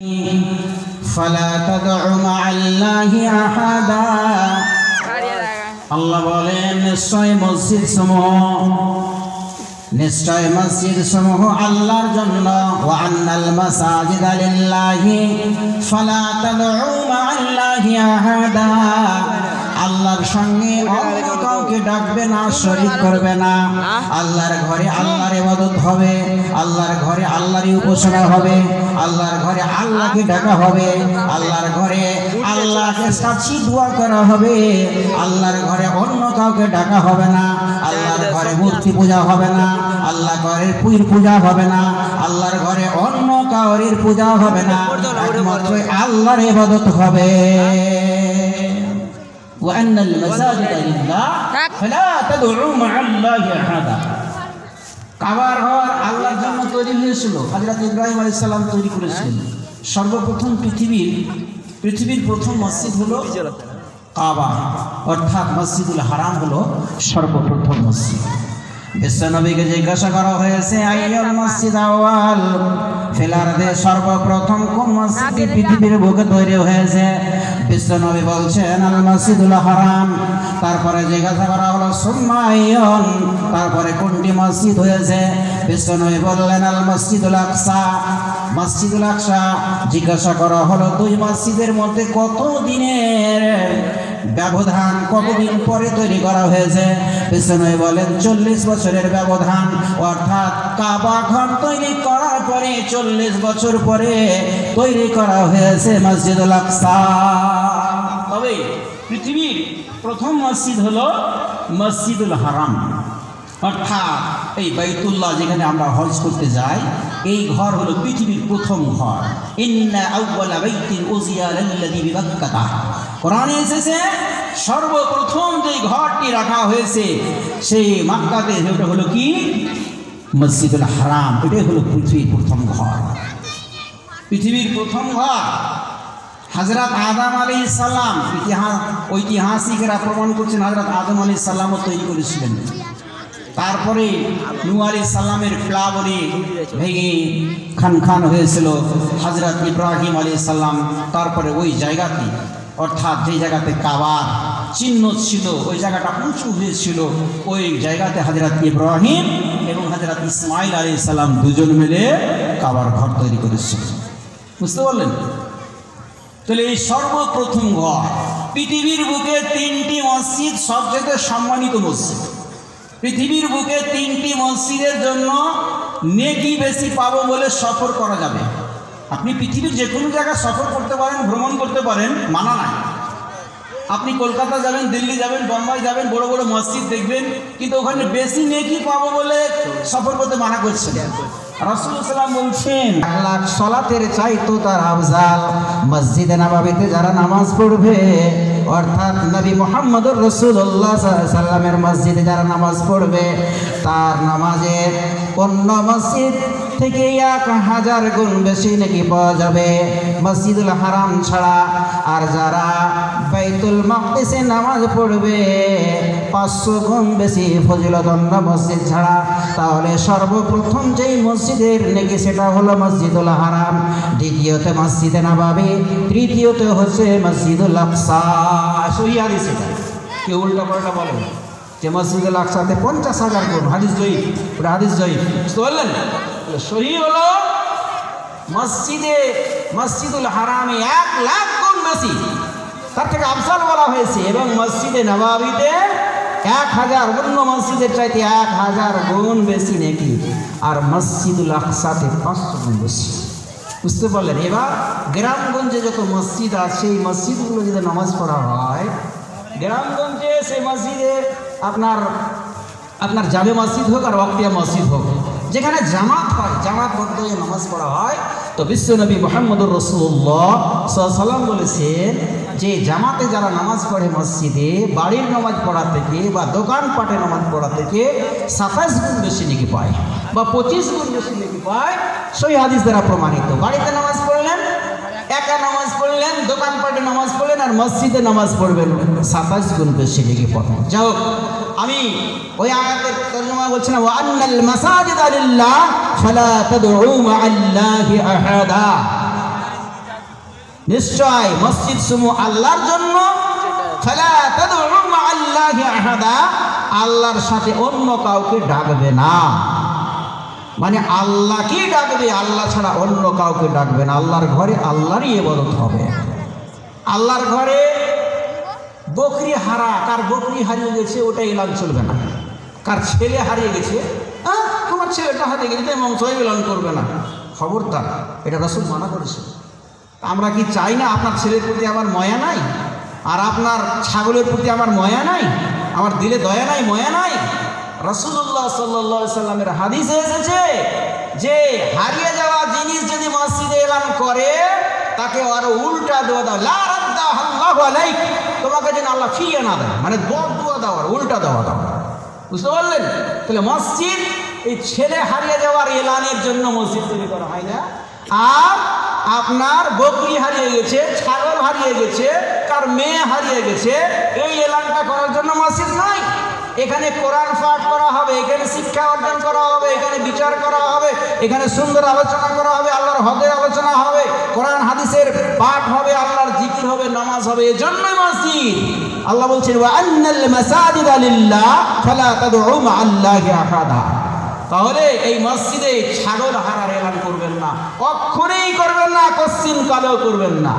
ফালা তাদউ মা'আল্লাহি আহাদা। আল্লাহ বলেন নিশ্চয় মসজিদ সমূহ আল্লাহর জন্য। ওয়া আন্নাল মাসাজিদা লিল্লাহি ফালা তাদউ মা'আল্লাহি আহাদা। আল্লাহর সঙ্গে অন্য কাউকে ডাকবে না, শরীক করবে না। আল্লাহর ঘরে আল্লাহর ইবাদত হবে, আল্লাহর ঘরে আল্লাহরই উপাসনা হবে, আল্লাহর ঘরে আল্লাহকে ডাকা হবে, আল্লাহর ঘরে আল্লাহকে সাক্ষী দোয়া করা হবে। আল্লাহর ঘরে অন্য কাউকে ডাকা হবে না। আল্লাহর ঘরে মূর্তি পূজা হবে না, আল্লাহর ঘরে পীর পূজা হবে না, আল্লাহর ঘরে অন্য কাউরির পূজা হবে না, একমাত্র আল্লাহর ইবাদত হবে। وأن المساجد لله فلا تدعوا مع الله أحدا। কাবার ঘর আল্লাহর জন্য তৈরি হয়েছিল, হযরত ইব্রাহিম আলাইহিস সালাম তৈরি করেছিলেন। সর্বপ্রথম পৃথিবীর প্রথম মসজিদ হলো কাবা, অর্থাৎ মসজিদুল হারাম হলো সর্বপ্রথম মসজিদ। বিশ্বনবীকে জিজ্ঞাসা করা হয়েছে আইয়াল মসজিদ আউয়াল ফিল আরদি, সর্বপ্রথম কোন মসজিদ পৃথিবীর বুকে তৈরি হয়েছে? বিশ্বনবী বলছেন আল মসজিদুল হারাম। তারপরে জিজ্ঞাসা করা হলো সুম্মা আইয়ুন, তারপরে কোনটি মসজিদ হয়েছে? বিশ্বনবী বললেন আল মসজিদুল আকসা, মসজিদুল আকসা। জিজ্ঞাসা করা হলো দুই মসজিদের মধ্যে কত দিনের ব্যবধান, কতদিন পরে তৈরি করা হয়েছে? বিশ্বনবী বলেন 40 বছরের ব্যবধান, অর্থাৎ কাবা ঘর তৈরি করার পরে 40 বছর পরে তৈরি করা হয়েছে মসজিদুল আকসা। তবে পৃথিবীর প্রথম মসজিদ হলো মসজিদুল হারাম, অর্থাৎ এই বাইতুল্লাহ যেখানে আমরা হজ করতে যাই, এই ঘর হলো পৃথিবীর প্রথম ঘর। ইন্না আউওয়ালা বাইতিন উযিয়া লিল্লাযী বিবাক্কাতা, কোরআনে এসেছে সর্বপ্রথম যে ঘরটি রাখা হয়েছে সেই মক্কাতে, সেটা হলো কি? মসজিদুল হারাম। এটাই হলো পৃথিবীর প্রথম ঘর। পৃথিবীর প্রথম ঘর হযরত আদম আলাইহিস সালাম, ঐতিহাসিকরা প্রমাণ করছেন হযরত আদম আলাইহিস সালামও তৈরি করেছিলেন। তারপরে নূহ আলাইহিস সালামের প্লাবনে ভেঙে খান হয়েছিল হযরত ইব্রাহিম আলাইহিস সালাম। তারপরে ওই জায়গাটি, অর্থাৎ যে জায়গাতে কাবার চিহ্ন ছিল, ওই জায়গাটা উঁচু হয়েছিল, ওই জায়গাতে হযরত ইব্রাহিম এবং হযরত ইসমাইল আলাইহিস সালাম দুজন মিলে কাবার ঘর তৈরি করেছিল। বুঝতে পারলেন? তাহলে এই সর্বপ্রথম ঘর। পৃথিবীর বুকে 3টি মসজিদ সবচেয়ে সম্মানিত মসজিদ। পৃথিবীর বুকে 3টি মসজিদের জন্য নেকি বেশি পাবো বলে সফর করা যাবে। আপনি পৃথিবীর যে কোনো জায়গায় সফর করতে পারেন, ভ্রমণ করতে পারেন, মানা নাই। আপনি কলকাতা যাবেন, দিল্লি যাবেন, বোম্বাই যাবেন, বড় বড় মসজিদ দেখবেন, কিন্তু ওখানে বেশি নেকি পাবো বলে সফর করতে মানা করছেন। রাসূলুল্লাহ সাল্লাল্লাহু আলাইহি ওয়াসাল্লাম বলছেন 1 লাখ সালাতের চাইতো তার আফজাল মসজিদে নববীতে যারা নামাজ পড়বে, অর্থাৎ নবী মুহাম্মদুর রাসূলুল্লাহ সাল্লাল্লাহু আলাইহি ওয়াসাল্লামের মসজিদে যারা নামাজ পড়বে, তার নামাজের অন্য মসজিদ থেকে 1000 গুণ বেশি নাকি পাওয়া যাবে মসজিদুল হারাম ছাড়া। আর যারা বাইতুল মাকদিসে নামাজ পড়বে 500 গুণ বেশি ফজিলত অন্য মসজিদ ছাড়া। তাহলে সর্বপ্রথম যেই মসজিদের নাকি সেটা হলো মসজিদুল হারাম, দ্বিতীয়তে মসজিদে নববী, তৃতীয়তে হচ্ছে মসজিদুল আকসা। সহিহ হাদিস, এটা কেউ উল্টা পাল্টা বলে যে মসজিদুল আকসাতে 50,000 গুণ। হাদিস জয়ীফ, ওটা হাদিস জয়ীফ। বুঝতে পারলেন? সহিহ হলো মসজিদুল হারামে 1 লাখ গুণ বেশি, তার থেকে আফজাল বলা হয়েছে। এবং মসজিদে নববীতে 1000, অন্য মসজিদের চাইতে 1000 গুণ বেশি নাকি। আর মসজিদুল আকসাতে 500 গুণ বেশি। বুঝতে পারলেন? এবার গ্রামগঞ্জে যত মসজিদ আছে, সেই মসজিদগুলো যদি নামাজ পড়া হয়, গ্রামগঞ্জে সেই মসজিদে আপনার জামে মসজিদ হোক আর ওয়াক্তিয়া মসজিদ হোক, যেখানে জামাত হয়, জামাত বদ্ধ হয়ে নামাজ পড়া হয়, তো বিশ্বনবী মুহাম্মদুর রাসূলুল্লাহ সাল্লাল্লাহু আলাইহি ওয়াসাল্লাম বলেছেন যে জামাতে যারা নামাজ পড়ে মসজিদে, বাড়ির নামাজ পড়া থেকে বা দোকানপাটে নামাজ পড়া থেকে 27 গুণ বেশি নেকি পায় বা 25 গুণ বেশি নেকি পায়। সহিহ হাদিস দ্বারা প্রমাণিত। বাড়িতে নামাজ পড়লেন, একা নামাজ পড়লেন, দোকানপাটে নামাজ পড়লেন, আর মসজিদে নামাজ পড়বেন, 27 গুণ বেশি নেকি পাবেন। যাও, আমি ওই আয়াতের তরজমা বলছিলাম ওয়া আন্নাল মাসাজিদা লিল্লাহ ফালা তাদউ মা'আল্লাহি আহাদা। নিশ্চয় মসজিদ সমূহ আল্লাহর জন্য, ফালা তাদউ মা'আল্লাহি আহাদা, আল্লাহর সাথে অন্য কাউকে ডাকবে না। মানে আল্লাহকেই ডাকবে, আল্লাহ ছাড়া অন্য কাউকে ডাকবে না। আল্লাহর ঘরে আল্লাহরই ইবাদত হবে। আল্লাহর ঘরে বকরি হারা, কার বকরি হারিয়ে গেছে ওটা এলান চলবে না। কার ছেলে হারিয়ে গেছে, আমার ছেলেটা হারিয়ে গেছে তাই মাংস এলান করবে না, খবরদার, এটা রাসূল মানা করেছে। আমরা কি চাই না আপনার ছেলের প্রতি আমার মায়া নাই, আর আপনার ছাগলের প্রতি আমার মায়া নাই, আমার দিলে দয়া নাই, মায়া নাই? রাসূলুল্লাহ সাল্লাল্লাহু আলাইহি সাল্লামের হাদিসে এসেছে যে হারিয়ে যাওয়া জিনিস যদি মসজিদে এলান করে তাকে আরো উল্টা দোয়া দাও, লা রাদ্দাল্লাহু আলাইক, তোমাকে যেন আল্লাহ ফিরিয়ে না দেয়, মানে বদদুয়া দাও, উল্টা দেওয়া দাও। বুঝতে পারলেন? তাহলে মসজিদ এই ছেলে হারিয়ে যাওয়ার এলানের জন্য মসজিদ তৈরি করা হয় না। আর আপনার বকরি হারিয়ে গেছে, ছাগল হারিয়ে গেছে, কার মেয়ে হারিয়ে গেছে, এই এলানটা করার জন্য মসজিদ নয়। এখানে কোরআন পাঠ করা হবে, এখানে শিক্ষা অর্জন করা হবে, এখানে বিচার করা হবে, এখানে সুন্দর আলোচনা করা হবে, আল্লাহর হকের আলোচনা হবে, কোরআন হাদিসের পাঠ হবে, আল্লাহর জিকির হবে, নামাজ হবে, এজন্যই মসজিদ। আল্লাহ বলছেন ওয়া আন্নাল মাসাজিদা লিল্লাহ ফালা তাদউ মা'আল্লাহি আহাদা। তাহলে এই মসজিদে ছাগল হারার এলান করবেন না, কখনোই করবেন না, কোশ্চিন কালেও করবেন না।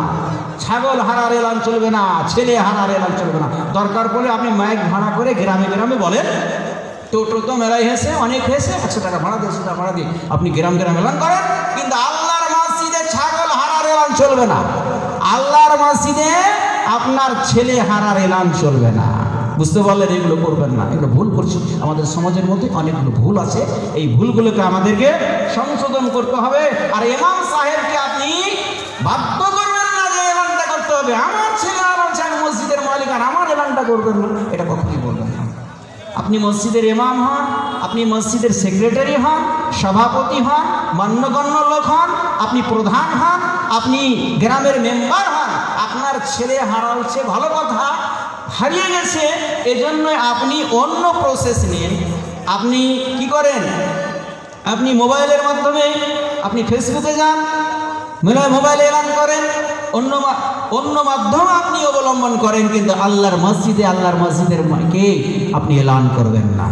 ছাগল হারার এলান চলবে না, ছেলে হারার এলান চলবে না। দরকার পড়লে আপনি মাইক ভাড়া করে গ্রামে গ্রামে বলেন, টোটো তো মেলায় হেসে অনেক হেসে 100 টাকা ভাড়া দিয়ে 100 টাকা ভাড়া দিয়ে আপনি গ্রাম গ্রাম এলান করেন, কিন্তু আল্লাহর মসজিদে ছাগল হারার এলান চলবে না। আল্লাহর মসজিদে আপনার ছেলে হারার এলান চলবে না। বুঝতে পারলেন? এগুলো করবেন না, এগুলো ভুল করছি। আমাদের সমাজের মধ্যে অনেকগুলো ভুল আছে, এই ভুলগুলোকে আমাদেরকে সংশোধন করতে হবে। আর ইমাম সাহেবকে আপনি বাধ্য করবেন না যে এলানটা করতে হবে, আমার ছেলে আমার আমি মসজিদের মালিক আর আমার এলানটা করবেন না, এটা কখনই বলবেন না। আপনি মসজিদের ইমাম হন, আপনি মসজিদের সেক্রেটারি হন, সভাপতি হন, মান্যগণ্য লোক হন, আপনি প্রধান হন, আপনি গ্রামের মেম্বার হন, আপনার ছেলে হারাচ্ছে ভালো কথা, হারিয়ে গেছে, এজন্য আপনি অন্য প্রসেস নিন। আপনি কি করেন? আপনি মোবাইলের মাধ্যমে আপনি ফেসবুকে যান, মোবাইলে এলান করেন, অন্য মাধ্যম আপনি অবলম্বন করেন, কিন্তু আল্লাহর মসজিদের কে আপনি এলান করবেন না।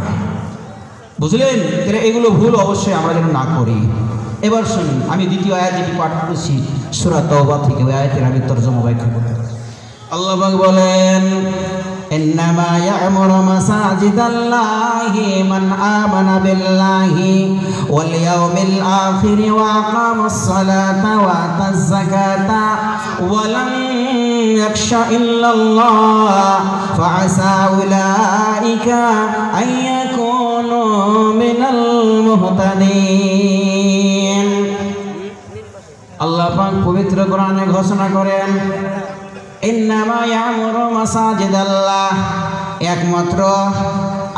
বুঝলেন? তাহলে এগুলো ভুল অবশ্যই আমরা যেন না করি। এবার শুনুন, আমি দ্বিতীয় আয়াত যেটি পাঠ করেছি সূরা তাওবা থেকে, ওই আয়াতের আমি তরজমা ব্যাখ্যা করতে চাই। আল্লাহ পাক বলেন, ইন্নামা ইয়া'মুরু মাসাজিদাল্লাহি মান আমানা বিল্লাহি ওয়াল ইয়াউমিল আখির ওয়া আকামাস সালাতা ওয়া আতাজ যাকাতা ওয়া লাম ইয়াখশা ইল্লাল্লাহ ফাআসা উলাইকা আন ইয়াকুনু মিনাল মুহতাদিন। আল্লাহ পাক পবিত্র কোরআনে ঘোষণা করেন, ইন্নামা ইয়া'মুরু মাসাজিদাল্লাহ, একমাত্র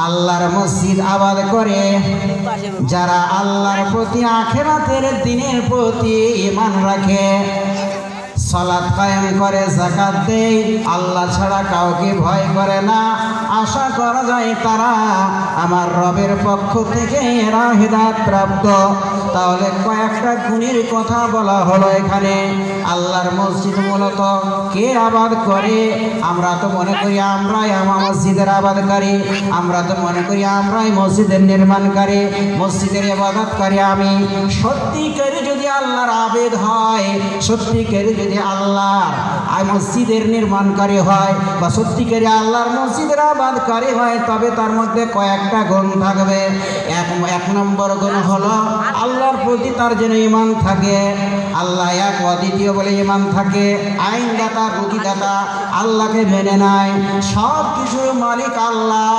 আল্লাহর মসজিদ আবাদ করে যারা আল্লাহর প্রতি, আখিরাতের দিনের প্রতি ঈমান রাখে, সালাত কায়েম করে, যাকাত দেয়, আল্লাহ ছাড়া কাউকে ভয় করে না, আশা করা যায় তারা আমার রবের পক্ষ থেকে এরা হিদায়াত প্রাপ্ত। তাহলে কয়েকটা গুণের কথা বলা হলো এখানে। আল্লাহর মসজিদ মূলত কে আবাদ করে? আমরা তো মনে করি আমরাই আমার মসজিদের আবাদকারী, আমরা তো মনে করি আমরাই মসজিদের নির্মাণকারী, মসজিদের ইবাদতকারী। আমি সত্যিকারে যদি আল্লাহর আবেদ হয়, সত্যিকারে যদি আল্লাহর মসজিদের নির্মাণকারী হয়, বা সত্যিকারে আল্লাহর মসজিদের আবাদকারী হয়, তবে তার মধ্যে কয়েকটা গুণ থাকবে। এক নম্বর গুণ হলো আল্লাহর প্রতি তার যেন ঈমান থাকে, আল্লাহ এক, অদ্বিতীয় বলে ঈমান থাকে, আইনদাতা রুজিদাতা আল্লাহকে মেনে নেয়, সব কিছুর মালিক আল্লাহ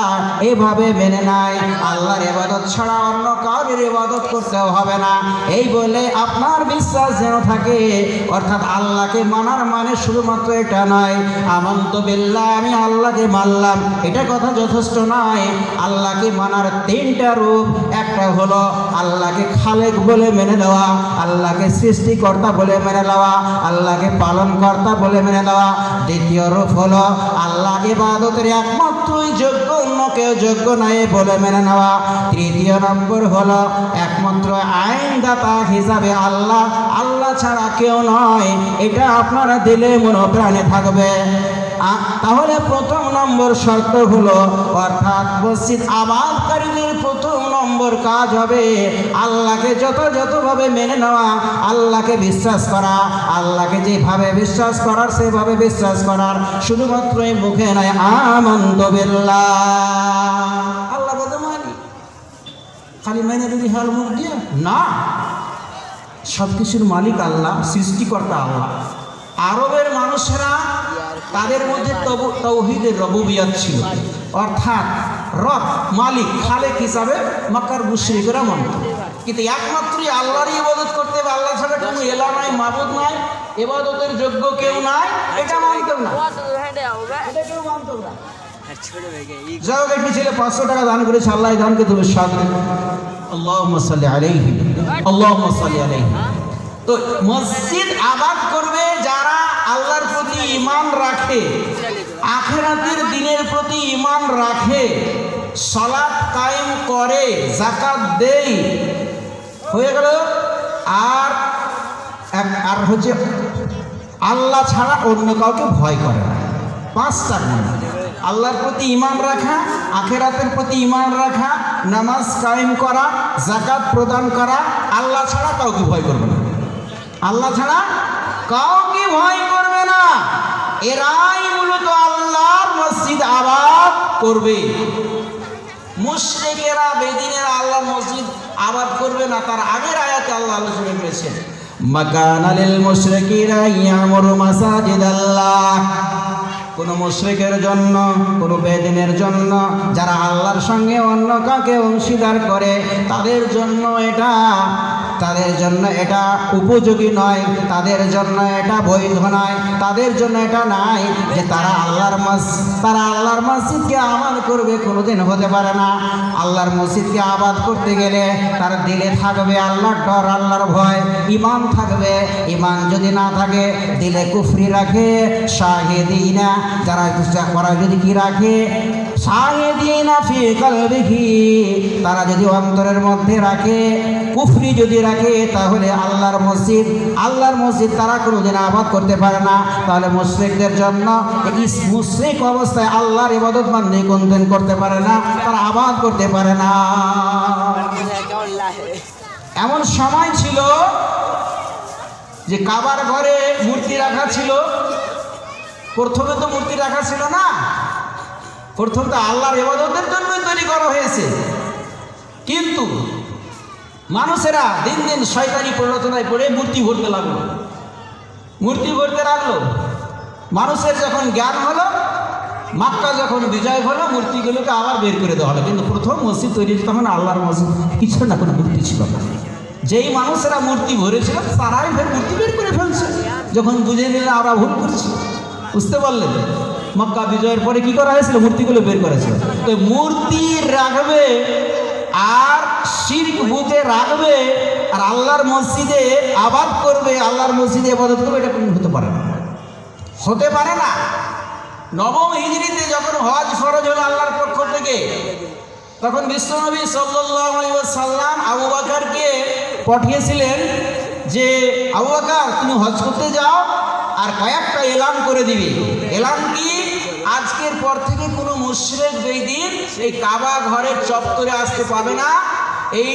এভাবে মেনে নেয়, আল্লাহর ইবাদত ছাড়া অন্য কাউর ইবাদত করতেও হবে না, এই বলে আপনার বিশ্বাস যেন থাকে। অর্থাৎ আল্লাহকে মানার মানে শুধুমাত্র এটা নয় আমানতু বিল্লাহ, আমি আল্লাহকে মানলাম, এটা কথা যথেষ্ট নয়। আল্লাহকে মানার তিনটা রূপ। একটা হলো আল্লাহকে খালেক বলে মেনে নেওয়া, আল্লাহকে সৃষ্টি সৃষ্টিকর্তা বলে মেনে নেওয়া, আল্লাহকে পালনকর্তা বলে মেনে নেওয়া। দ্বিতীয় রূপ হলো আল্লাহ ইবাদতের একমাত্রই যোগ্য, অন্য কেউ যোগ্য নয় বলে মেনে নেওয়া। তৃতীয় নম্বর হলো একমাত্র আইনদাতা হিসাবে আল্লাহ, আল্লাহ ছাড়া কেউ নয়, এটা আপনারা দিলে মনোপ্রাণে থাকবে। তাহলে প্রথম নম্বর শর্ত হলো, অর্থাৎ মসজিদ আবাদকারীদের প্রথম নম্বর কাজ হবে আল্লাহকে যথাযথভাবে মেনে নেওয়া, আল্লাহকে বিশ্বাস করা, আল্লাহকে যেভাবে বিশ্বাস করার সেভাবে বিশ্বাস করার, শুধুমাত্র এই মুখে নয়, আমানতু বিল্লাহ, আল্লাহ বলতে মানি, খালি মেনে যদি হাল মুখ দিয়ে না, সব কিছুর মালিক আল্লাহ, সৃষ্টিকর্তা আল্লাহ। আরবের মানুষেরা তাদের মধ্যে তাওহীদের রুবুবিয়ত ছিল, অর্থাৎ রব মালিক খালেক হিসাবে মক্কার মুশরিকরা মানত, কিন্তু একমাত্রই আল্লাহরই ইবাদত করতে হবে, আল্লাহ ছাড়া কোনো ইলাহ নাই, মাবুদ নাই, ইবাদতের যোগ্য কেউ নাই, এটা মানতেন না, এটা কেউ মানত না। যাও একটি ছেলে 500 টাকা দান করেছে, আল্লাহ দানকে তুমি সাথে আল্লাহুম্মা সাল্লি আলাইহি, আল্লাহুম্মা সাল্লি আলাইহি। তো মসজিদ আবাদ করবে যারা আল্লাহর প্রতি ঈমান রাখে, আখিরাতের দিনের প্রতি ঈমান রাখে, সালাত কায়েম করে, যাকাত দেয়, হয়ে গেল। আর হচ্ছে আল্লাহ ছাড়া অন্য কাউকে ভয় করে না। 5টা গুণ: আল্লাহর প্রতি ঈমান রাখা, আখিরাতের প্রতি ঈমান রাখা, নামাজ কায়েম করা, যাকাত প্রদান করা, আল্লাহ ছাড়া কাউকে ভয় করবে না, আল্লাহ ছাড়া কাউকে ভয় করবে না। এরাই মূলত আল্লাহর মসজিদ আবাদ করবে। মুশরিকেরা, বেদিনেরা আল্লাহর মসজিদ আবাদ করবে না। তার আগের আয়াতে আল্লাহ আলোচনা করেছেন, মাকানা লিল মুশরিকিনা ইয়ামুরু মাসাজিদাল্লাহ। কোনো মুশরিকের জন্য, কোনো বেদিনের জন্য, যারা আল্লাহর সঙ্গে অন্য কাউকে অংশীদার করে, তাদের জন্য এটা উপযোগী নয়, তাদের জন্য এটা বৈধ নয়, তাদের জন্য এটা নাই যে তারা আল্লাহর মসজিদকে আবাদ করবে, কোনোদিন হতে পারে না। আল্লাহর মসজিদকে আবাদ করতে গেলে তার দিলে থাকবে আল্লাহর ডর, আল্লাহর ভয়, ঈমান থাকবে। ঈমান যদি না থাকে, দিলে কুফরি রাখে, শাহিদিনা, যারা যদি কি রাখে, শাহিদিনা ফি কলবিহি, তারা যদি অন্তরের মধ্যে রাখে, কুফরি যদি রাখে, তাহলে আল্লাহর মসজিদ তারা কোনোদিন আবাদ করতে পারে না। তাহলে মুশরিকদের জন্য মুশরিক অবস্থায় আল্লাহর ইবাদত বান্দি কোনদিন করতে পারে না, তারা আবাদ করতে পারে না। এমন সময় ছিল যে কাবার ঘরে মূর্তি রাখা ছিল। প্রথমে তো মূর্তি রাখা ছিল না, প্রথম তো আল্লাহর ইবাদতের জন্যই তৈরি করা হয়েছে। কিন্তু মানুষেরা দিন দিন শয়তানি প্ররোচনায় পড়ে মূর্তি ভরতে লাগলো। মানুষের যখন জ্ঞান হলো, মক্কা যখন বিজয় হলো, মূর্তিগুলোকে আবার বের করে দেওয়া হলো। কিন্তু প্রথম মসজিদ তৈরি তখন আল্লাহর মসজিদ, কিছু না, কোনো মূর্তি ছিল না। যেই মানুষেরা মূর্তি ভরেছিল তারাই ফের মূর্তি বের করে ফেলছে, যখন বুঝে নিলে আমরা ভুল করছি। বুঝতে পারলেন? মক্কা বিজয়ের পরে কি করা হয়েছিল? মূর্তিগুলো বের করেছিল। তো মূর্তি রাখবে আর শিরক বুঝে রাখবে আর আল্লাহর মসজিদে আবাদ করবে, আল্লাহর মসজিদে ইবাদত করবে, এটা কোনো হতে পারে না। নবম হিজরিতে যখন হজ ফরজ হলো আল্লাহর পক্ষ থেকে, তখন বিশ্বনবী সাল্লাল্লাহু আলাইহি ওয়াসাল্লাম আবু বকরকে পাঠিয়েছিলেন যে, আবু বকর তুমি হজ করতে যাও আর কয়েকটা এলান করে দিবি। এলান কি? আজকের পর থেকে কোনো মুশরিক বেদিন এই কাবা ঘরের চত্বরে আসতে পাবে না। এই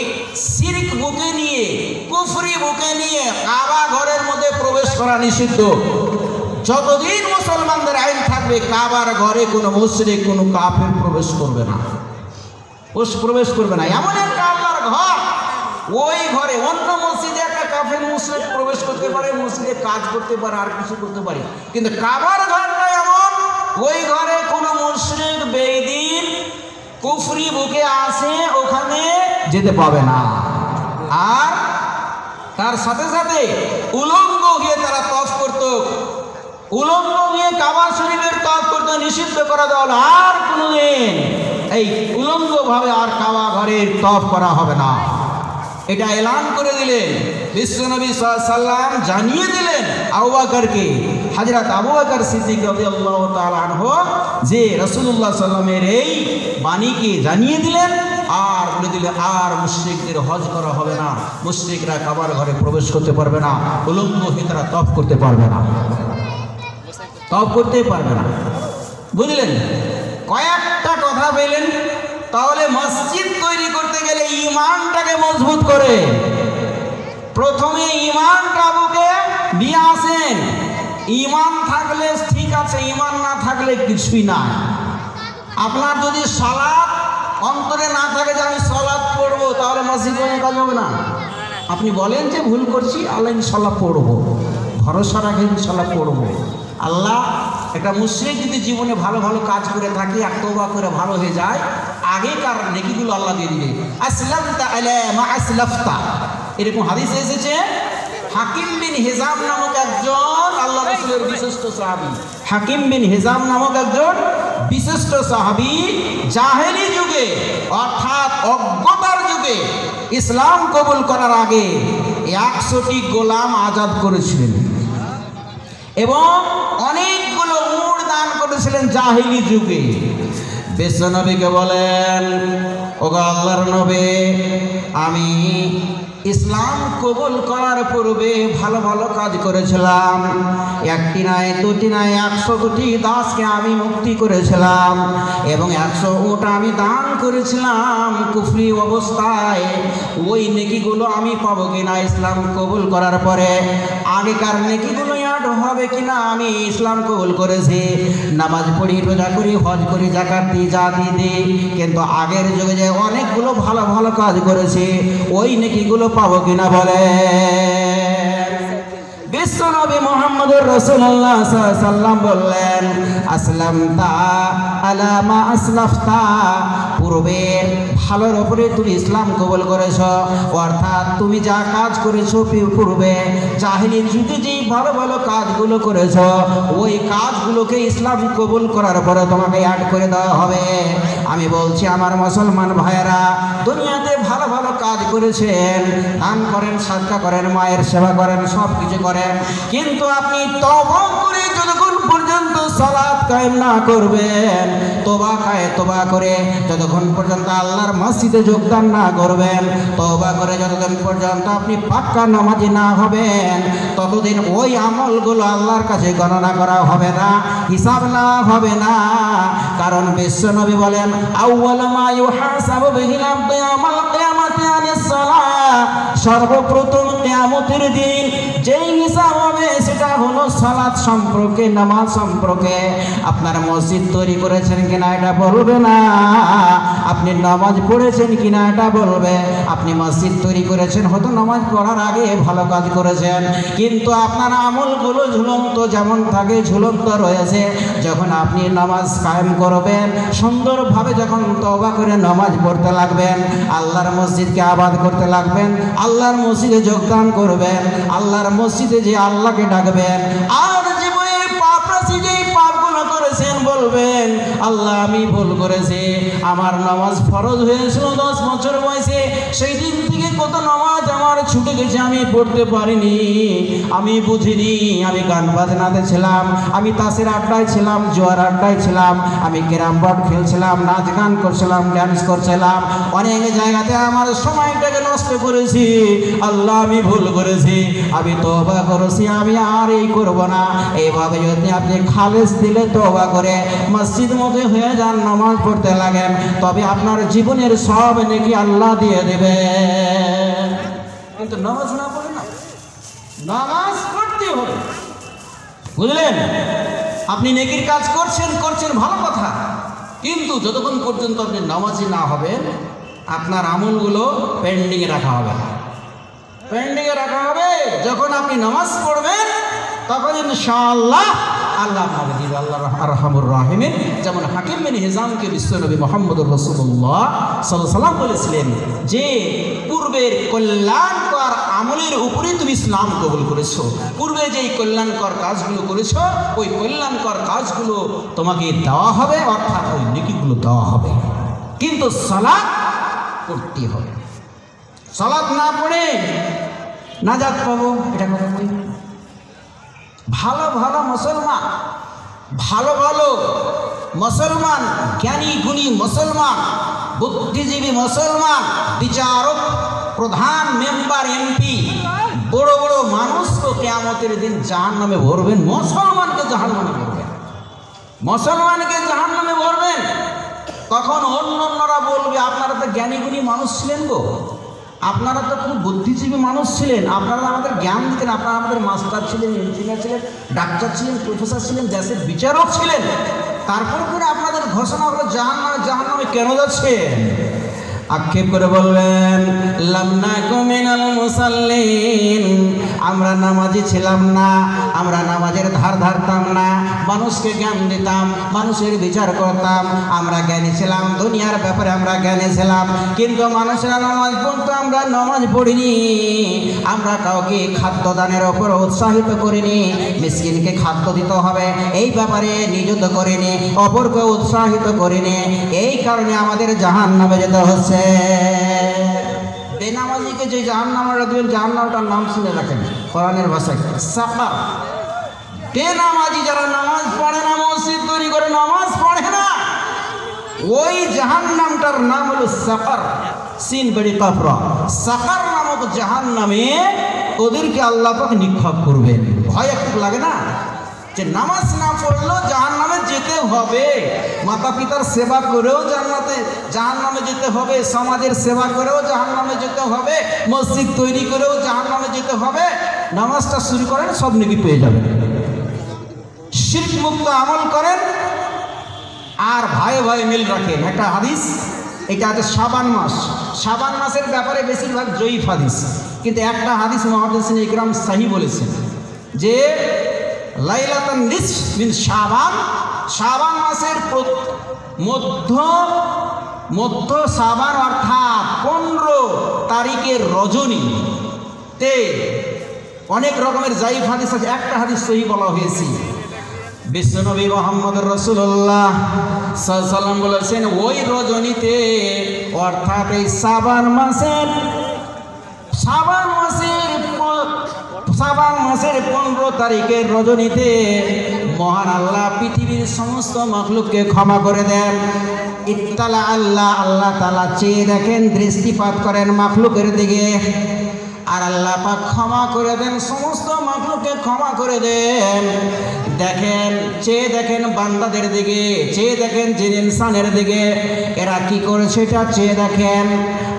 শিরক বুকে নিয়ে, কুফরি বুকে নিয়ে কাবা ঘরের মধ্যে প্রবেশ করা নিষিদ্ধ। যতদিন মুসলমানদের আইন থাকবে, কাবার ঘরে কোনো মুশরিক, কোনো কাফের প্রবেশ করবে না। এমন একটা আল্লাহর ঘর, ওই ঘরে অন্য মসজিদে একটা কাফের মুশরিক প্রবেশ করতে পারে, মসজিদে কাজ করতে পারে, আর কিছু করতে পারে, কিন্তু কাবার ঘরটা এমন, ওই ঘরে কোনো মুশরিক বেদিন কুফরি বুকে আসে, ওখানে যেতে পাবে না। আর তার সাথে সাথে উলঙ্গ গিয়ে তারা তওয়াফ করত, উলঙ্গ গিয়ে কাবা শরীফের তওয়াফ করতে নিষিদ্ধ করা দেওয়া হলো। আর কোনোদিন এই উলঙ্গভাবে আর কাবা ঘরের তওয়াফ করা হবে না। এটা এলান করে দিলেন বিশ্বনবী সাল্লাল্লাহু আলাইহি সাল্লাম, জানিয়ে দিলেন আবু বকরকে, হযরত আবু বকর সিদ্দিক রাদিয়াল্লাহু তাআলা আনহু, যে রাসূলুল্লাহ সাল্লাল্লাহু আলাইহি সাল্লামের এই বাণীকে জানিয়ে দিলেন আর বলে দিলেন আর মুশরিকদের হজ করা হবে না, মুশরিকরা কাবার ঘরে প্রবেশ করতে পারবে না, উলঙ্গ হয়ে তারা তওয়াফ করতে পারবে না, তওয়াফ করতে পারবে না। বুঝলেন? কয়েকটা কথা বললেন। তাহলে মসজিদ তৈরি করতে গেলে ঈমানটাকে মজবুত করে প্রথমে ঈমানটা বুকে নিয়ে আসেন। ঈমান থাকলে ঠিক আছে, ঈমান না থাকলে কিছুই না। আপনার যদি সালাত অন্তরে না থাকে যে আমি সালাত পড়বো, তাহলে মসজিদ বানিয়ে কাজ হবে না। আপনি বলেন যে ভুল করছি, আল্লাহ ইনশাল্লাহ পড়বো, ভরসা রাখেন ইনশাল্লাহ পড়বো। আল্লাহ, একটা মুশরিক যদি জীবনে ভালো ভালো কাজ করে থাকে আর তওবা করে ভালো হয়ে যায়, আগেকার নেকিগুলো আল্লাহ দিয়ে দিবে। আসলামতা আলা মা আসলাফতা, এরকম হাদিসে এসেছে। হাকিম বিন হিজাম নামক একজন আল্লাহ রাসূলের বিশিষ্ট সাহাবী, হাকিম বিন হিজাম নামক একজন বিশিষ্ট সাহাবী জাহেলি যুগে অর্থাৎ অজ্ঞতার যুগে ইসলাম কবুল করার আগে 100টি গোলাম আজাদ করেছিলেন এবং অনেকগুলো উট দান করেছিলেন জাহেলি যুগে। বিশ্বনবীকে বলেন, ওগো আল্লাহর নবী, আমি ইসলাম কবুল করার পূর্বে ভালো ভালো কাজ করেছিলাম, একটি নয় দুটি নয় 100টি দাসকে আমি মুক্তি করেছিলাম এবং 100 উট আমি দান করেছিলাম কুফরি অবস্থায়। ওই নেকিগুলো আমি পাবো কিনা ইসলাম কবুল করার পরে? আগেকার নেকিগুলো অ্যাড হবে কিনা? আমি ইসলাম কবুল করেছি, নামাজ পড়ি, রোজা করি, হজ করি, যাকাত দিই, জাতি দিই, কিন্তু আগের যুগে যে অনেকগুলো ভালো ভালো কাজ করেছি, ওই নেকিগুলো পাবো কিনা বলে? বিশ্বনবী মুহাম্মদুর রাসূলুল্লাহ সাল্লাল্লাহু আলাইহি সাল্লাম বললেন, আসলামতা আলা মা আসলাফতা, পূর্বে ভালোর উপরে তুমি ইসলাম কবুল করেছো, অর্থাৎ তুমি যা কাজ করেছো পূর্বে জাহেলি যুগে যে ভালো ভালো কাজগুলো করেছো, ওই কাজগুলোকে ইসলাম কবুল করার পরে তোমাকে অ্যাড করে দেওয়া হবে। আমি বলছি আমার মুসলমান ভাইয়েরা, দুনিয়াতে ভালো ভালো কাজ করেছেন, দান করেন, সাদকা করেন, মায়ের সেবা করেন, সব কিছু করেন, কিন্তু আপনি তওবা করে যতক্ষণ পর্যন্ত সালাত কায়েম না করবেন, তওবা করে যতক্ষণ পর্যন্ত আল্লাহর মসজিদে যোগদান না করবেন, তওবা করে যতদিন পর্যন্ত আপনি পাক্কা নামাজি না হবেন, ততদিন ওই আমলগুলো আল্লাহর কাছে গণনা করা হবে না, হিসাব না হবে না। কারণ বিশ্বনবী বলেন, আউয়ালু মা ইউহাসাবু বিহিল আবদু ইয়াউমাল কিয়ামাতি আনিস সালাহ, সর্বপ্রথম কিয়ামতের দিন যেই হিসাব হবে সেটা হলো সালাত সম্পর্কে, নামাজ সম্পর্কে। আপনার মসজিদ তৈরি করেছেন কিনা এটা বলবে না, আপনি নামাজ পড়েছেন কিনা এটা বলবে। আপনি মসজিদ তৈরি করেছেন, হয়তো নামাজ পড়ার আগে ভালো কাজ করেছেন, কিন্তু আপনার আমলগুলো ঝুলন্ত যেমন থাকে ঝুলন্ত রয়েছে। যখন আপনি নামাজ কায়েম করবেন, সুন্দরভাবে যখন তওবা করে নামাজ পড়তে লাগবেন, আল্লাহর মসজিদকে আবাদ করতে লাগবেন, আল্লাহর মসজিদে যোগদান করবেন, আল্লাহর মসজিদে যে আল্লাহকে ডাকবেন, আর জীবনের পাপ রাশি যেই পাপগুলো করেছেন বলবেন, আল্লাহ আমি ভুল করেছি, আমার নামাজ ফরজ হয়েছিল 10 বছর বয়সে, সেই দিন থেকে কত নামাজ আমার ছুটে গেছে, আমি পড়তে পারিনি, আমি বুঝিনি, আমি গান বাজনাতে ছিলাম, আমি তাসের আড্ডায় ছিলাম, জোয়ার আড্ডায় ছিলাম, আমি ক্যারাম বোর্ড খেলছিলাম, নাচ গান করছিলাম, ড্যান্স করছিলাম, অনেক জায়গাতে আমার সময়টাকে নষ্ট করেছি। আল্লাহ আমি ভুল করেছি, আমি তওবা করেছি, আমি আর এই করব না। এইভাবে যদি আপনি খালেস দিলে তওবা করে মসজিদ মধ্যে হয়ে যান, নামাজ পড়তে লাগেন, তবে আপনার জীবনের সব নেকি আল্লাহ দিয়ে দেবে। কিন্তু নামাজ না পড়ে না, নামাজ পড়তে হবে, বুঝলেন? আপনি নেকির কাজ করছেন ভালো কথা, কিন্তু যতক্ষণ পর্যন্ত আপনি নামাজি না হবেন, আপনার আমলগুলো পেন্ডিংয়ে রাখা হবে, পেন্ডিংয়ে রাখা হবে। যখন আপনি নামাজ পড়বেন, তখন ইনশাআল্লাহ আল্লাহ আপনাকে দিবে, আল্লাহ আরহামুর রাহিমিন। যেমন হাকিম বিন হিজামকে বিশ্বনবী মুহাম্মদুর রাসূলুল্লাহ সাল্লাল্লাহু আলাইহি ওয়াসাল্লাম বলেছিলেন যে পূর্বের কল্যাণকর আমলের উপরে তুমি ইসলাম কবুল করেছো, পূর্বে যেই কল্যাণকর কাজগুলো করেছো, ওই কল্যাণকর কাজগুলো তোমাকে দেওয়া হবে, অর্থাৎ ওই নেকিগুলো দেওয়া হবে, কিন্তু সালাত করতে হবে। সালাত না পড়ে নাজাত পাবো, এটা কথা বলি। ভালো ভালো মুসলমান, ভালো ভালো মুসলমান, জ্ঞানী গুণী মুসলমান, বুদ্ধিজীবী মুসলমান, বিচারক, প্রধান, মেম্বার, এমপি, বড় বড় মানুষকে কিয়ামতের দিন জাহান্নামে ভরবেন। মুসলমানকে জাহান্নামে ভরবেন, মুসলমানকে জাহান্নামে ভরবেন। তখন অন্যরা বলবে আপনারা তো জ্ঞানী গুণী মানুষ ছিলেন গো, আপনারা তো খুব বুদ্ধিজীবী মানুষ ছিলেন, আপনারা আমাদের জ্ঞান দিতেন, আপনারা আমাদের মাস্টার ছিলেন, ইঞ্জিনিয়ার ছিলেন, ডাক্তার ছিলেন, প্রফেসর ছিলেন, দেশের বিচারক ছিলেন, তারপর করে আপনাদের ঘোষণা হলো জাহান্নামে, জাহান্নামে কেন যাচ্ছেন? আক্ষেপ করে বললেন লাম নাকু মিনাল মুসাল্লিন, আমরা নামাজি ছিলাম না, আমরা নামাজের ধার ধারতাম না, মানুষকে জ্ঞান দিতাম, মানুষের বিচার করতাম, আমরা জ্ঞানী ছিলাম, দুনিয়ার ব্যাপারে আমরা জ্ঞানী ছিলাম, কিন্তু মানুষেরা নামাজ পড়তো, আমরা নামাজ পড়িনি, আমরা কাউকে খাদ্যদানের ওপর উৎসাহিত করিনি, মিসকিনকে খাদ্য দিতে হবে এই ব্যাপারে নিয়োজিত করিনি, অপরকে উৎসাহিত করিনি, এই কারণে আমাদের জাহান্নামে যেতে হচ্ছে। বেনামাজিকে যে জাহান্নামটা দিবেন, জাহান্নামটার নাম শুনে রাখেন কোরআনের ভাষায় সাকার। বেনামাজি যারা নামাজ পড়ে না, মসজিদ তৈরি করে নামাজ পড়ে না, ওই জাহান্নামটার নাম হলো সাকার, সিন বেড়ি কাফরা। সাকার নামক জাহান্নামে ওদেরকে আল্লাহ পাক নিক্ষেপ করবেন। ভয় একটু লাগে না যে নামাজ না পড়লেও জাহান্নামে যেতে হবে, মাতা পিতার সেবা করেও জাহান্নামে যেতে হবে, সমাজের সেবা করেও জাহান্নামে যেতে হবে, মসজিদ তৈরি করেও জাহান্নামে যেতে হবে। নামাজটা শুরু করেন, সব নেকি পেয়ে যাবেন। শিরক মুক্ত আমল করেন আর ভাই ভাই মিল রাখেন। একটা হাদিস, এটা আছে শাবান মাস, শাবান মাসের ব্যাপারে বেশিরভাগ জয়ীফ হাদিস, কিন্তু একটা হাদিস মুহাদ্দিসিন ইকরাম সহি বলেছেন যে লাইলাতুন নিসফ মিন শাবান, শাবান মাসের মধ্য শাবান অর্থাৎ 15 তারিখের রজনীতে অনেক রকমের জাইফ হাদিস আছে, একটা হাদিস সহি বলা হয়েছে। বিশ্বনবী মুহাম্মদ রাসূলুল্লাহ সাল্লাল্লাহু আলাইহি ওয়াসাল্লাম বলেছেন ওই রজনীতে অর্থাৎ এই শাবান মাসের 15 তারিখের রজনীতে মহান আল্লাহ পৃথিবীর সমস্ত মাখলুককে ক্ষমা করে দেন। ইত্তালা আল্লাহ, আল্লাহ তাআলা চেয়ে দেখেন, দৃষ্টিপাত করেন মাখলুকের দিকে, আর আল্লাহ পাক ক্ষমা করে দেন, সমস্ত মাখলুককে ক্ষমা করে দেন। দেখেন, চেয়ে দেখেন বান্দাদের দিকে, চেয়ে দেখেন জিন ইনসানের দিকে, এরা কি করেছে এটা চেয়ে দেখেন,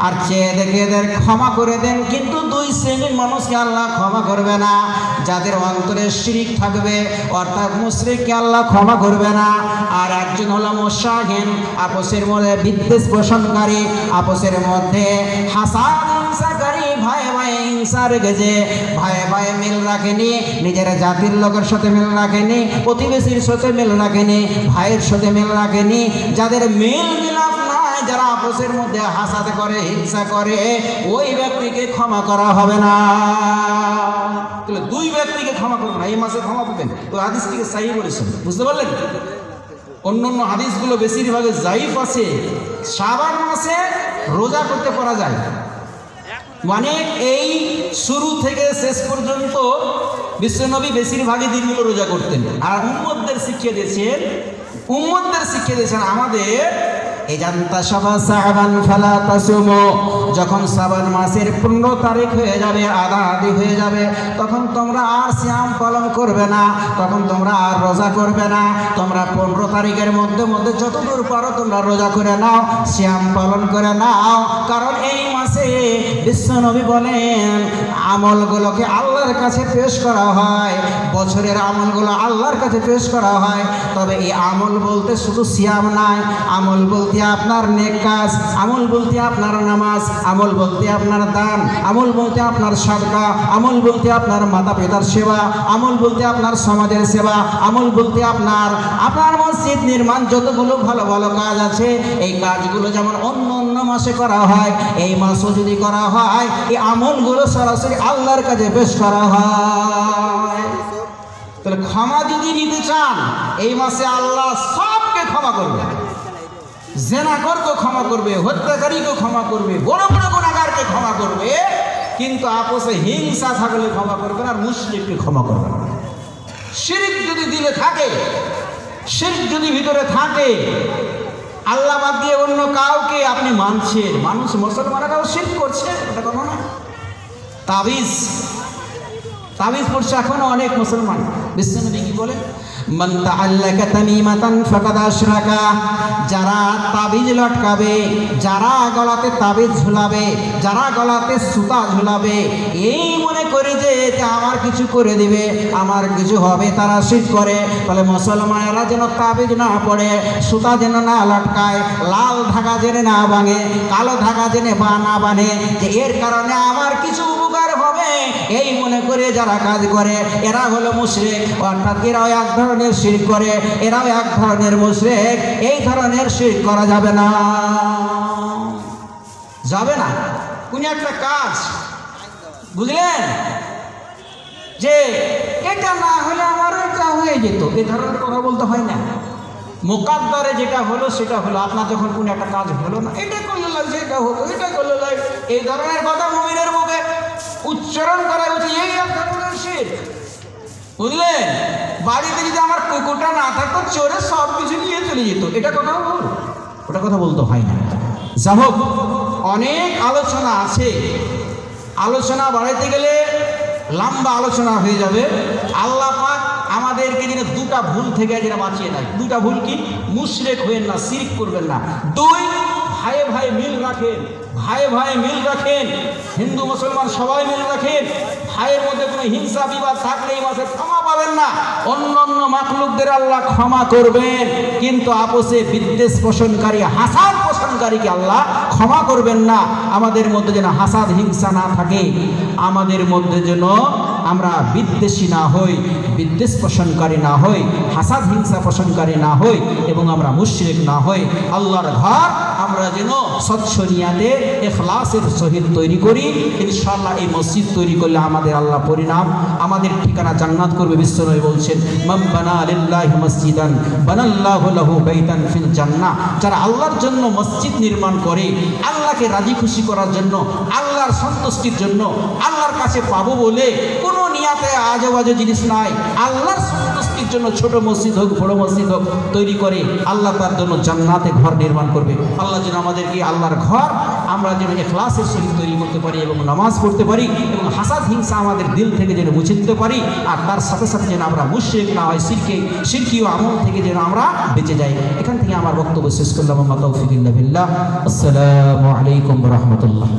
আর চেয়ে দেখে এদের ক্ষমা করে দেন। কিন্তু 2 শ্রেণীর মানুষকে আল্লাহ ক্ষমা করবে না, যাদের অন্তরে শিরক থাকবে অর্থাৎ মুশরিককে আল্লাহ ক্ষমা করবে না, আর একজন হলো মুশাহিন, আপসের মধ্যে বিদ্বেষ পোষণকারী, আপসের মধ্যে হাসাদ হিংসাকারী, ভাই ভাই হিংসা রেখেছে, ভাই ভাই মিল রাখেনি, নিজের জাতির লোকের সাথে মিল রাখেনি, প্রতিবেশীর সাথে মিল রাখেনি, ভাইয়ের সাথে মিল রাখেনি, যাদের মিল মিলাপ নাই, যারা আপসের মধ্যে হাসাদ করে, হিংসা করে, ওই ব্যক্তিকে ক্ষমা করা হবে না। তাহলে 2 ব্যক্তিকে ক্ষমা করবেন না, এই মাসে ক্ষমা পাবেন। তো হাদিস থেকে সহি বলেছেন, বুঝতে পারলেন? অন্যান্য হাদিসগুলো বেশিরভাগে জাইফ আছে। শাবান মাসে রোজা করতে পারা যায়, মানে এই শুরু থেকে শেষ পর্যন্ত বিশ্বনবী বেশিরভাগই দিনগুলো রোজা করতেন, আর উম্মতদের শিখিয়ে দিয়েছেন আমাদের যখন শাবান মাসের 15 তারিখ হয়ে যাবে, আধা হয়ে যাবে, তখন তোমরা আর সিয়াম পালন করবে না, তখন তোমরা আর রোজা করবে না, তোমরা 15 তারিখের মধ্যে যতদূর পারো তোমরা রোজা করে নাও, সিয়াম পালন করে নাও। কারণ এই মাসে বিশ্বনবী বলেন আমলগুলোকে আল্লাহর কাছে পেশ করা হয়, বছরের আমলগুলো আল্লাহর কাছে পেশ করা হয়। তবে এই আমল বলতে শুধু সিয়াম নাই, আমল বলতে আপনার নেক কাজ, আমল বলতে আপনার নামাজ, আমল বলতে আপনার দান, আমল বলতে আপনার সাদকা, আমল বলতে আপনার মাতা পিতার সেবা, আমল বলতে আপনার সমাজের সেবা, আমল বলতে আপনার মসজিদ নির্মাণ, যতগুলো ভালো ভালো কাজ আছে, এই কাজগুলো যেমন অন্য মাসে করা হয়, এই মাসও যদি করা হয়, এই আমলগুলো সরাসরি আল্লাহর কাছে পেশ করা হয়। তাহলে ক্ষমা যদি নিতে চান, এই মাসে আল্লাহ সবকে ক্ষমা করবে। জেনাকরকে ক্ষমা করবে, হত্যাকারীকে ক্ষমা করবে, বড় বড় গুনাহগারকে ক্ষমা করবে, কিন্তু আপোষে হিংসা থাকলে ক্ষমা করবে না, আর মুশরিককে ক্ষমা করবে না। শিরক যদি দিলে থাকে, শিরক যদি ভিতরে থাকে, আল্লাহ বাদ দিয়ে অন্য কাউকে আপনি মানছেন, মানুষ মুসলমানরাও শিরক করছে, এটা কথা না। তাবিজ পড়ছে এখনো অনেক মুসলমান। বিশ্বনবী কি বলে, মান তাআল্লাকা তামিমাতান ফাকাদ আশরাকা, যারা তাবিজ লটকাবে, যারা গলাতে তাবিজ ঝুলাবে, যারা গলাতে সুতা ঝুলাবে, এই মনে করে যে আমার কিছু করে দিবে, আমার কিছু হবে, তারা শিরক করে। তাহলে মুসলমানেরা যেন তাবিজ না পড়ে, সুতা যেন না লটকায়, লাল ধাগা যেন না ভাঙে, কালো ধাগা যেন না বাঁধে, যে এর কারণে আমার কিছু উপকার হবে, এই মনে করে যারা কাজ করে এরা হলো মুশরিক। অর্থাৎ এরাও এক ধরনের শিরক করে, এরাও এক ধরনের মুশরিক। এই ধরনের শিরক করা যাবে না, যাবে না। কোন একটা কাজ বুঝলেন যে এটা না হলে আমার এটা হয়ে যেত, এই ধরনের কথা বলতে হয় না। মুকাদ্দারে যেটা হলো সেটা হলো। আপনার যখন কোন একটা কাজ হলো না, এটা করলে লাগছে, এটা হলো, এটা করলে লাগে, এই ধরনের কথা মুমিনের মুখে উচ্চারণ করা উচিত। এই এক ধরনের শিরক, বুঝলেন। বাড়িতে যদি আমার কুকুরটা না থাকতো, চোরে সব কিছু নিয়ে চলে যেত, এটা কথা বল, ওটা কথা বলতে হয় না। যা হোক, অনেক আলোচনা আছে, আলোচনা বাড়াইতে গেলে লম্বা আলোচনা হয়ে যাবে। আল্লাহ পাক আমাদেরকে যেন দুটা ভুল থেকে যেন বাঁচিয়ে নেয়। দুটা ভুল কি? মুশরিক হবেন না, শিরক করবেন না। দুই, ভাইয়ে ভাই মিল রাখেন, ভাইয়ে ভাই মিল রাখেন, হিন্দু মুসলমান সবাই মিল রাখেন। ভাইয়ের মধ্যে কোনো হিংসা বিবাদ থাকলে এই মাসে ক্ষমা পাবেন না। অন্য অন্য মাখলুকদের আল্লাহ ক্ষমা করবেন, কিন্তু আপোষে বিদ্বেষ পোষণকারী, হাসাদ পোষণকারীকে আল্লাহ ক্ষমা করবেন না। আমাদের মধ্যে যেন হাসাদ হিংসা না থাকে, আমাদের মধ্যে যেন আমরা বিদ্বেষী না হই, বিদ্বেষ পোষণকারী না হই, হাসাদ হিংসা পোষণকারী না হই, এবং আমরা মুশরিক না হই। আল্লাহর ঘর আমরা যেন স্বচ্ছ নিয়াতে ইখলাসের সহিত তৈরি করি। ইনশাআল্লাহ এই মসজিদ তৈরি করলে আমাদের আল্লাহ পরিণাম, আমাদের ঠিকানা জান্নাত করবে। বিশ্বনবী বলছেন, মান বানা লিল্লাহি মসজিদান বানাল্লাহু লাহু বাইতান ফিল জান্নাহ। যারা আল্লাহর জন্য মসজিদ নির্মাণ করে, আল্লাহকে রাজি খুশি করার জন্য, আল্লাহর সন্তুষ্টির জন্য, আল্লাহর কাছে পাবো বলে কোনো নিয়াতে আজেবাজে জিনিস নাই, আল্লাহর সন্তুষ্টির জন্য ছোট মসজিদ হোক বড় মসজিদ হোক তৈরি করে, আল্লাহ তার জন্য জান্নাতে ঘর নির্মাণ করবে। আল্লাহ যেন আমাদেরকে আল্লাহর ঘর আমরা যেন ইখলাসের সহিত তৈরি করতে পারি, এবং নামাজ পড়তে পারি, এবং হাসাদ হিংসা আমাদের দিল থেকে যেন মুছে দিতে পারি। আর তার সাথে সাথে যেন আমরা মুশরিক না হয়, শিরকীয় আমল থেকে যেন আমরা বেঁচে যাই। এখান থেকে আমার বক্তব্য শেষ করলাম। তৌফিক ইল্লা বিল্লাহ। আসসালামু আলাইকুম ওয়া রাহমাতুল্লাহ।